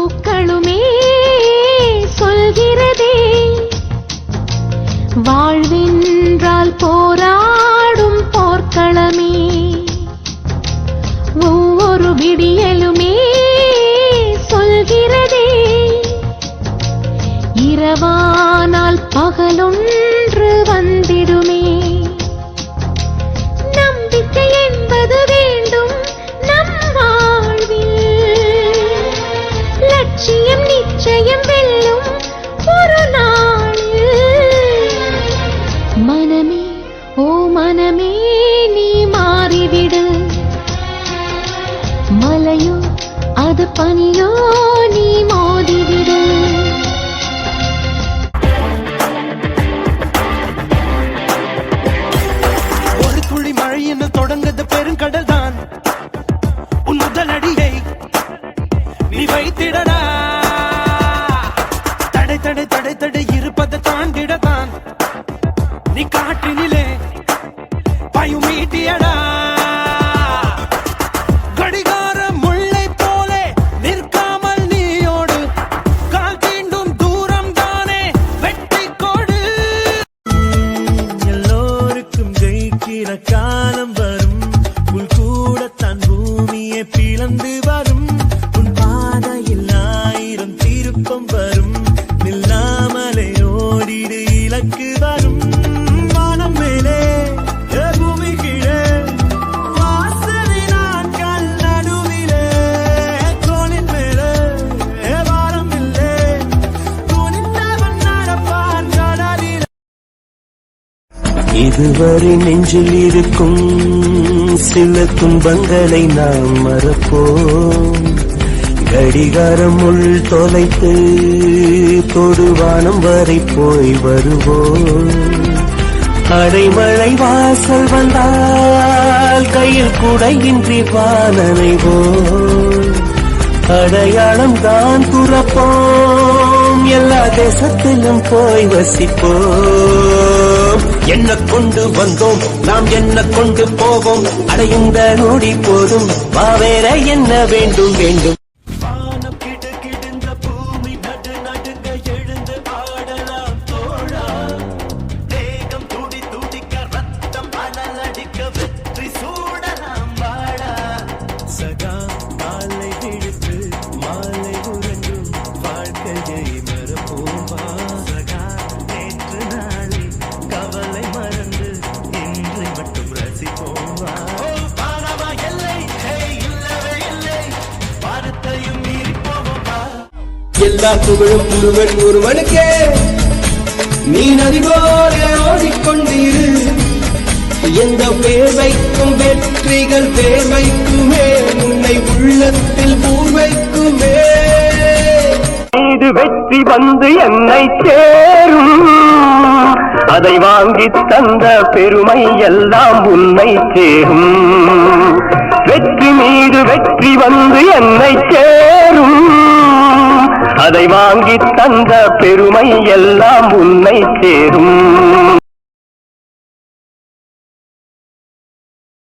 பூக்களுமே சொல்கிறதே வாழ்வென்றால் போராடும் போர்க்களமே ஒவ்வொரு விடியலுமே சொல்கிறதே இரவானால் பகலொன்று வந்திடுமே நம்பிக்கை என்பது வேண்டும் நம் வாழ்வில் லட்சியம் நிச்சயம் வெல்லும் ஒரு நாளில் மனமே ஓ மனமே நீ மாறிவிடு மலையோ அது பனியோ நீ மோதிவிடு ஒரு துளி மழையின்னு தொடங்குது பெருங்கடல் தான் உன் முதல் அடியை நீ வைத்திடடா தடை தடை தடை தடை இருப்பதை தாண்டிடத்தான் நீ காற்றினிலே பாயும் மீட்டியடா கடிகார முல்லை போலே நிற்காமல் நீயோடு கால் தீண்டும் தூரம் தானே வெற்றி கொடு எல்லோருக்கும் ஜெயிக்கிற காலம் வரும் புல் கூடத்தான் பூமியை பிளந்து வரும் உன் பாதையில் 1000 திருப்பம் வரும் நில்லாமலே ஓடிடு இலக்கு வரும் வானம் மேலே பூமி கீழே வாசனை நாட்கள் நடுவிலே தோளின் மேலே வாரம் இல்லை துணிந்தவன் நடப்பான் கடலில் இதுவரை நெஞ்சில் இருக்கும் சில துன்பங்களை நாம் மறப்போம் கடிகாரம் உள் தொலைத்து தொடுவானம் வரை போய் வருவோம் அடைமழை வாசல் வந்தால் கையில் குடையின்றி வானனைவோம் அடையாளம் தான் துறப்போம் எல்லா தேசத்திலும் போய் வசிப்போம் என்ன கொண்டு வந்தோம் நாம் என்ன கொண்டு போவோம் அடையுந்த நொடி போதும் வா வேற என்ன வேண்டும் வேண்டும் வானம் கிடுகிடுந்த பூமி நடு நடுங்க எழுந்து ஆடலாம் தோழா தேகம் துடி துடிக்க ரத்தம் அனலடிக்க வெற்றி சூடலாம் வாடா சகா மாலை விழித்து மாலை உறங்கும் வாழ்க்கையை மறப்போமா சகா நேற்று நாளை கவலை மறந்து இன்றை மட்டும் ரசிப்போமா எல்லை இல்லவே இல்லை வாரத்தையும் மீறி போவோமா எல்லா புகழும் ஒருவன் ஒருவனுக்கே நீ நதி போல ஓடிக்கொண்டிரு எந்த பேர் வைக்கும் வெற்றிகள் பேர் வைக்குமே உன்னை உள்ளத்தில் பூர் வைக்குமே இது வெற்றி வந்து என்னை சேரும் அதை வாங்கி தந்த பெருமை எல்லாம் உன்னை சேரும் வெற்றி மீது வெற்றி வந்து என்னை சேரும் அதை வாங்கி தந்த பெருமை எல்லாம் உன்னை சேரும்